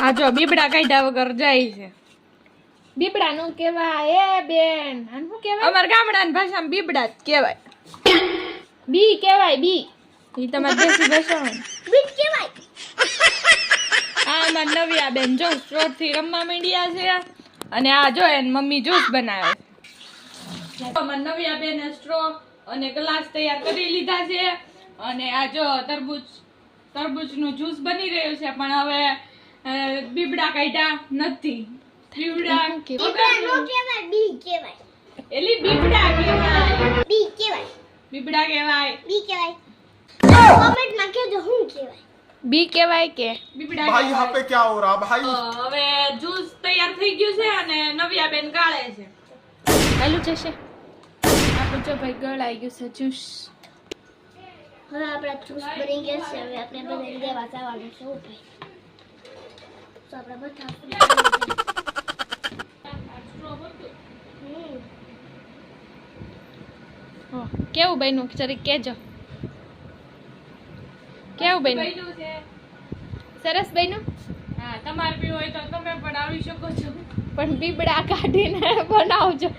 આ જો બીબડા કાઢ્યા વગર જાય છે. બીબડા નું કેવાય એ બેન, આનું શું કેવાય? અમાર ગામડાની ભાષામાં બીબડા જ કેવાય. બી કેવાય બી. ઈ તમારી દેશી ભાષા બી કેવાય. આ અમાર નવી બેન જો સ્ટ્રો થી રમવા માંડ્યા છે અને આ જો એન મમ્મી જ્યુસ બનાવે છે. અમાર નવી બેને સ્ટ્રો અને ગ્લાસ તૈયાર કરી લીધા છે અને આ જો તરબૂચનું જ્યુસ બની રહ્યું છે પણ હવે બીબડા કાઢ્યા નથી. બીબડા નો કેવાય બી કેવાય. એલી બીબડા કેવાય. બી કેવાય. બીબડા કેવાય. બી કેવાય. કમેન્ટ માં કહેજો શું કેવાય. બી કેવાય કે બીબડા. ભાઈ यहाँ पे क्या हो रहा भाई? હવે જ્યુસ તૈયાર થઈ ગયું છે અને નવ્યા બેન ગાળે છે. ચાલુ જશે. આપણું જો ભાઈ ગળાઈ ગયું છે જ્યુસ. હવે આપણા જ્યુસ બની ગયા છે. હવે આપણે બધાને દેવા જવાનું છે. ઓ ભાઈ તો આપણે બધા કેવું બન્યું જરીક કેજો. કેવું બન્યું? સરસ બન્યું. હા, તમારે પીવું હોય તો તમે પણ આવી શકો છો, પણ બીબડા કાઢીને બનાવજો.